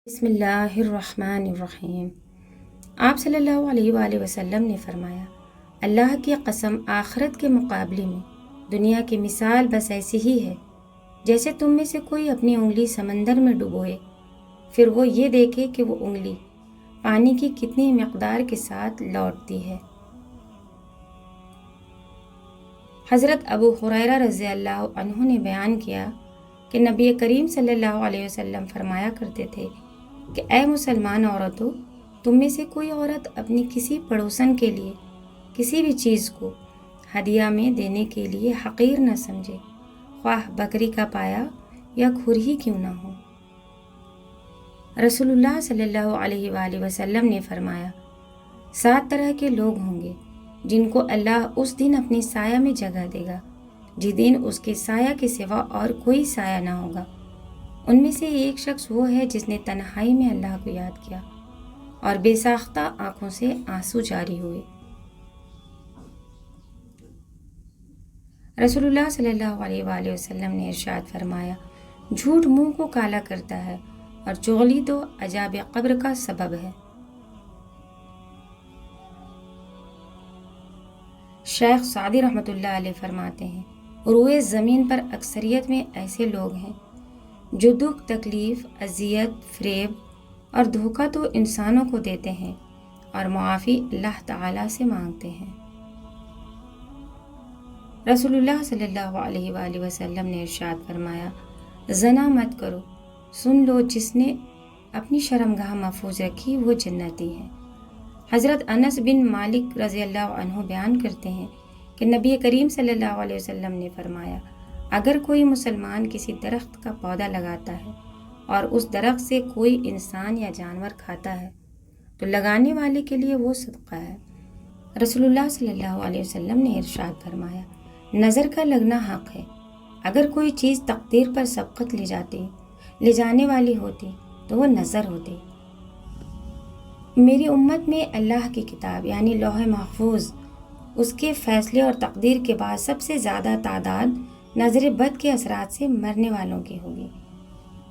بسم اللہ الرحمن الرحیم۔ آپ صلی اللہ علیہ وآلہ وسلم نے فرمایا، اللہ کی قسم آخرت کے مقابلے میں دنیا کی مثال بس ایسی ہی ہے جیسے تم میں سے کوئی اپنی انگلی سمندر میں ڈبوئے، پھر وہ یہ دیکھے کہ وہ انگلی پانی کی کتنی مقدار کے ساتھ لوٹتی ہے۔ حضرت ابو ہریرہ رضی اللہ عنہ نے بیان کیا کہ نبی کریم صلی اللہ علیہ وسلم فرمایا کرتے تھے کہ اے مسلمان عورتوں، تم میں سے کوئی عورت اپنی کسی پڑوسن کے لیے کسی بھی چیز کو ہدیہ میں دینے کے لیے حقیر نہ سمجھے، خواہ بکری کا پایا یا کھر ہی کیوں نہ ہو۔ رسول اللہ صلی اللہ علیہ وآلہ وسلم نے فرمایا، 7 طرح کے لوگ ہوں گے جن کو اللہ اس دن اپنی سایہ میں جگہ دے گا، جس دن اس کے سایہ کے سوا اور کوئی سایہ نہ ہوگا۔ ان میں سے ایک شخص وہ ہے جس نے تنہائی میں اللہ کو یاد کیا اور بے ساختہ آنکھوں سے آنسو جاری ہوئے۔ رسول اللہ صلی اللہ علیہ وآلہ وسلم نے ارشاد فرمایا، جھوٹ منہ کو کالا کرتا ہے اور چغلی تو عذاب قبر کا سبب ہے۔ شیخ سعدی رحمۃ اللہ علیہ فرماتے ہیں، روئے زمین پر اکثریت میں ایسے لوگ ہیں جو دکھ، تکلیف، اذیت، فریب اور دھوکہ تو انسانوں کو دیتے ہیں اور معافی اللہ تعالیٰ سے مانگتے ہیں۔ رسول اللہ صلی اللہ علیہ وآلہ وسلم نے ارشاد فرمایا، زنا مت کرو، سن لو جس نے اپنی شرمگاہ محفوظ رکھی وہ جنتی ہے۔ حضرت انس بن مالک رضی اللہ عنہ بیان کرتے ہیں کہ نبی کریم صلی اللہ علیہ وسلم نے فرمایا، اگر کوئی مسلمان کسی درخت کا پودا لگاتا ہے اور اس درخت سے کوئی انسان یا جانور کھاتا ہے تو لگانے والے کے لیے وہ صدقہ ہے۔ رسول اللہ صلی اللہ علیہ وسلم نے ارشاد فرمایا، نظر کا لگنا حق ہے، اگر کوئی چیز تقدیر پر سبقت لے جانے والی ہوتی تو وہ نظر ہوتی۔ میری امت میں اللہ کی کتاب یعنی لوح محفوظ، اس کے فیصلے اور تقدیر کے بعد سب سے زیادہ تعداد نظر بد کے اثرات سے مرنے والوں کی ہوگی۔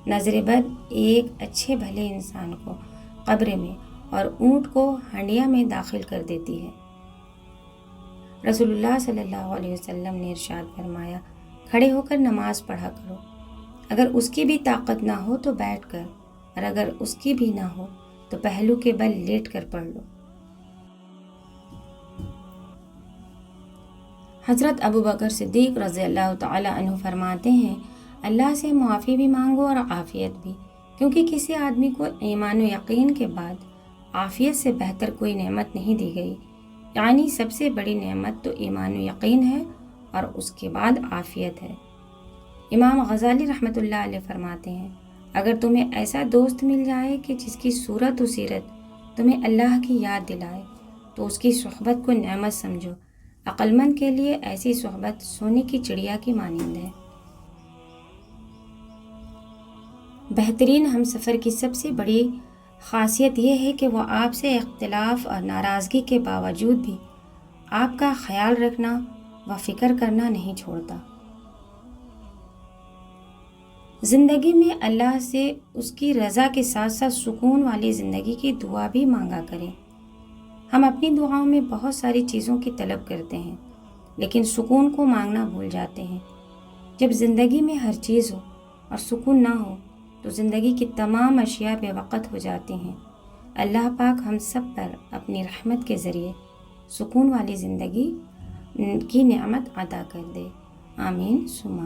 نظر بد ایک اچھے بھلے انسان کو قبر میں اور اونٹ کو ہنڈیا میں داخل کر دیتی ہے۔ رسول اللہ صلی اللہ علیہ وسلم نے ارشاد فرمایا، کھڑے ہو کر نماز پڑھا کرو، اگر اس کی بھی طاقت نہ ہو تو بیٹھ کر، اور اگر اس کی بھی نہ ہو تو پہلو کے بل لیٹ کر پڑھ لو۔ حضرت ابو بکر صدیق رضی اللہ تعالی عنہ فرماتے ہیں، اللہ سے معافی بھی مانگو اور عافیت بھی، کیونکہ کسی آدمی کو ایمان و یقین کے بعد عافیت سے بہتر کوئی نعمت نہیں دی گئی، یعنی سب سے بڑی نعمت تو ایمان و یقین ہے اور اس کے بعد عافیت ہے۔ امام غزالی رحمۃ اللہ علیہ فرماتے ہیں، اگر تمہیں ایسا دوست مل جائے کہ جس کی صورت و سیرت تمہیں اللہ کی یاد دلائے تو اس کی صحبت کو نعمت سمجھو، عقل مند کے لیے ایسی صحبت سونے کی چڑیا کی مانند ہے۔ بہترین ہم سفر کی سب سے بڑی خاصیت یہ ہے کہ وہ آپ سے اختلاف اور ناراضگی کے باوجود بھی آپ کا خیال رکھنا و فکر کرنا نہیں چھوڑتا۔ زندگی میں اللہ سے اس کی رضا کے ساتھ ساتھ سکون والی زندگی کی دعا بھی مانگا کریں۔ ہم اپنی دعاؤں میں بہت ساری چیزوں کی طلب کرتے ہیں لیکن سکون کو مانگنا بھول جاتے ہیں۔ جب زندگی میں ہر چیز ہو اور سکون نہ ہو تو زندگی کی تمام اشیاء بے وقت ہو جاتی ہیں۔ اللہ پاک ہم سب پر اپنی رحمت کے ذریعے سکون والی زندگی کی نعمت عطا کر دے، آمین ثم